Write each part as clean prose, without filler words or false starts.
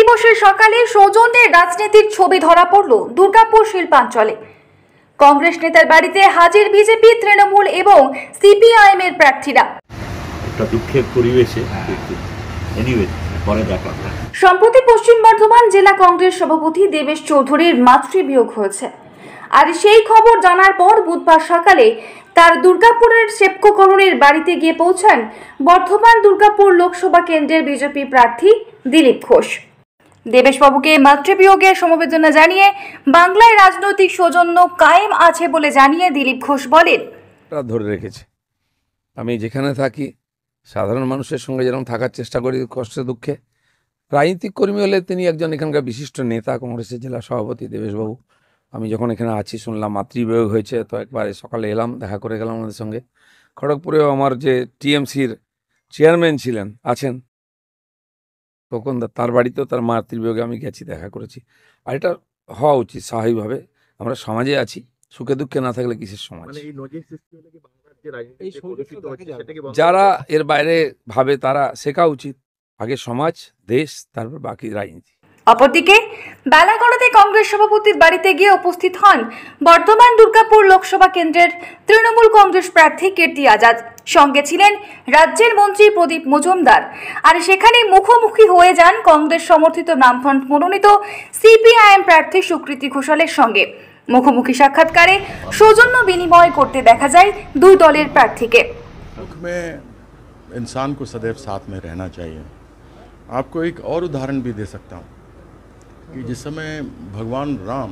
দিবসের সকালে সৌজন্যের রাজনীতির ছবি ধরা পড়ল দুর্গাপুর শিল্পাঞ্চলে। কংগ্রেস নেতার বাড়িতে হাজির বিজেপি, তৃণমূল এবং সিপিআইএম এর প্রার্থীরা। একটা দুঃখের পরিবেশে সম্প্রতি পশ্চিম বর্ধমান জেলা কংগ্রেস সভাপতি দেবেশ চৌধুরীর মাতৃবিয়োগ হয়েছে। আর সেই খবর জানার পর বুধবার সকালে তার দুর্গাপুরের সেপকো কলোনির বাড়িতে গিয়ে পৌঁছান বর্ধমান দুর্গাপুর লোকসভা কেন্দ্রের বিজেপি প্রার্থী দিলীপ ঘোষ। দেবেশবাবুকে মাতৃবিয়োগের সমবেদনা জানিয়ে বাংলায় রাজনৈতিক সৌজন্য কায়েম আছে বলে জানিয়ে দিলীপ ঘোষ বলেন, ধরে রেখেছে। আমি যেখানে থাকি সাধারণ মানুষের সঙ্গে যেরকম থাকার চেষ্টা করি, কষ্টে দুঃখে। রাজনৈতিক কর্মী হলে তিনি একজন এখানকার বিশিষ্ট নেতা, কংগ্রেসের জেলা সভাপতি দেবেশবাবু। আমি যখন এখানে আছি শুনলাম মাতৃবিয়োগ হয়েছে, তো একবারে সকালে এলাম, দেখা করে গেলাম আমাদের সঙ্গে। খড়গপুরেও আমার যে টিএমসির চেয়ারম্যান ছিলেন আছেন তখন তার বাড়িতেও তার মাতৃবিয়োগে আমি গেছি, দেখা করেছি। আর এটা হওয়া উচিত স্বাভাবিকভাবে। আমরা সমাজে আছি, সুখে দুঃখে না থাকলে কিসের সমাজ? যারা এর বাইরে ভাবে তারা শেখা উচিত, আগে সমাজ, দেশ, তারপর বাকি রাজনীতি। অপরদিকে বেলা গড়াতে কংগ্রেস সভাপতির বাড়িতে গিয়ে উপস্থিত হন বর্ধমান দুর্গাপুর লোকসভা কেন্দ্রের তৃণমূল কংগ্রেস প্রার্থী কীর্তি আজাদ। সঙ্গে ছিলেন রাজ্যের মন্ত্রী প্রদীপ মজুমদার। আর সেখানে মুখোমুখি হয়ে যান কংগ্রেস সমর্থিত নামফ্রন্ট মনোনীত সিপিআইএম প্রার্থী সুকৃতি ঘোষালের সঙ্গে। মুখোমুখি সাক্ষাৎকারে সৌজন্য বিনিময় করতে দেখা যায় দুই দলের প্রার্থীকে। इंसान को सदैव साथ में रहना चाहिए। आपको एक और उदाहरण भी दे सकता हूँ कि जिस समय भगवान राम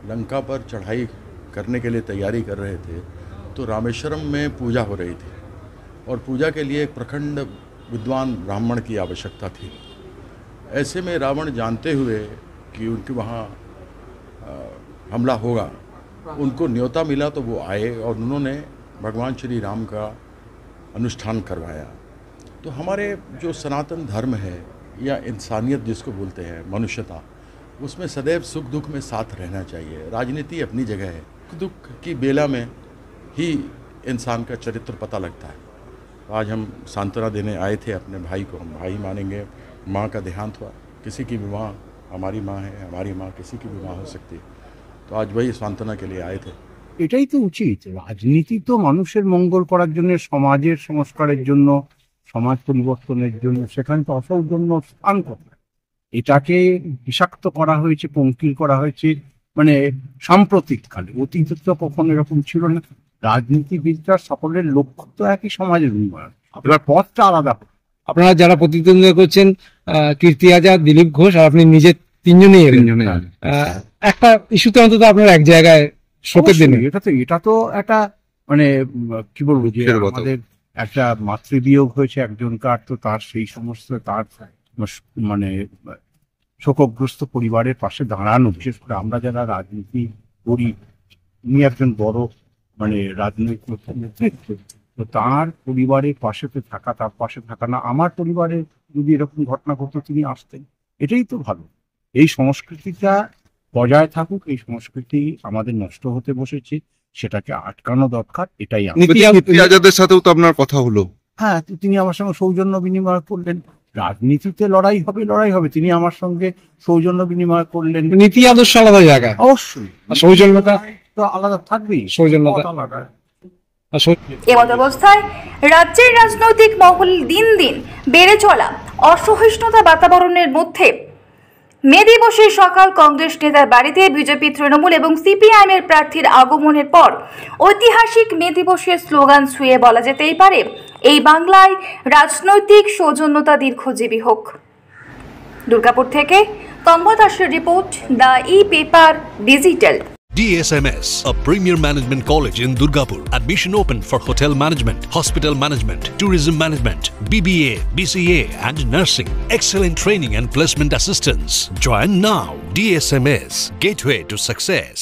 लंका पर चढ़ाई करने के लिए तैयारी कर रहे थे तो रामेश्वरम में पूजा हो रही थी और पूजा के लिए एक प्रखंड विद्वान ब्राह्मण की आवश्यकता थी। ऐसे में रावण जानते हुए कि उनके वहाँ हमला होगा, उनको न्योता मिला तो वो आए और उन्होंने भगवान श्री राम का अनुष्ठान करवाया। तो हमारे जो सनातन धर्म है या इंसानियत जिसको बोलते हैं, मनुष्यता, उसमें सदैव सुख दुख में साथ रहना चाहिए। राजनीति अपनी जगह है, दुख की बेला में ही इंसान का चरित्र पता लगता है। तो आज हम सांत्वना देने आए थे अपने भाई को, हम भाई मानेंगे। माँ का देहांत हुआ, किसी की भी माँ हमारी माँ है, हमारी माँ किसी की भी माँ हो सकती है। तो आज वही सांत्वना के लिए आए थे। এটাই তো উচিত। রাজনীতি তো মানুষের মঙ্গল করার জন্য, সমাজের সংস্কারের জন্য, সমাজ পরিবর্তনের জন্য। সেখানে তো অসৌজন্য স্থান কোথায়? এটাকে বিষাক্ত করা হয়েছে, পঙ্কিল করা হয়েছে মানে সাম্প্রতিককালে। অতীতে তো কখনো এরকম ছিল না। রাজনীতিবিদরা সকলের লক্ষ্য তো একই, সমাজের উন্নয়ন। এবার পথটা আলাদা। আপনারা যারা প্রতিদ্বন্দ্বিতা করছেন, কীর্তি আজাদ, দিলীপ ঘোষ আর আপনি নিজে তিনজনেই একটা ইস্যুতে অন্তত আপনারা এক জায়গায় শোকের দিনে। এটা তো একটা মানে কি বলবো, যে আমাদের একটা মাতৃবিয়োগ হয়েছে একজনকার, তো তার সেই সমস্ত তার মানে শোকগ্রস্ত পরিবারের পাশে দাঁড়ানো। বিশেষ করে আমরা যারা রাজনীতি করি, উনি একজন বড় মানে রাজনৈতিক নেতৃত্ব, তো তার পরিবারের পাশে থাকা, তার পাশে থাকা না। আমার পরিবারে যদি এরকম ঘটনা ঘটতো তিনি আসতেন। এটাই তো ভালো। এই সংস্কৃতিটা বজায় থাকুক। এই সংস্কৃতি আমাদের নষ্ট হতে বসেছে, সেটাকে আটকানো দরকার। এটাই আজাদের সাথেও তো আপনার কথা হলো। হ্যাঁ, তিনি আমার সঙ্গে সৌজন্য বিনিময় করলেন। রাজনীতিতে লড়াই হবে, তিনি আমার সঙ্গে সৌজন্য বিনিময় করলেন। নীতি আদর্শ আলাদা জায়গায়, অবশ্যই সৌজন্যতা তো আলাদা থাকবেই। সৌজন্যতা আলাদা। এমত অবস্থায় রাজ্যের রাজনৈতিক মহল দিন দিন বেড়ে চলা অসহিষ্ণুতা বাতাবরণের মধ্যে মে দিবসের সকাল কংগ্রেস নেতার বাড়িতে বিজেপি, তৃণমূল এবং সিপিআইএম এর প্রার্থীর আগমনের পর ঐতিহাসিক মে দিবসের স্লোগান ছুঁয়ে বলা যেতেই পারে, এই বাংলায় রাজনৈতিক সৌজন্যতা দীর্ঘজীবী হোক। দুর্গাপুর থেকে কম্বল দাসের report, the e-paper digital. DSMS, a premier management college in Durgapur. Admission open for hotel management, hospital management, tourism management, BBA, BCA and nursing. Excellent training and placement assistance. Join now. DSMS, gateway to success.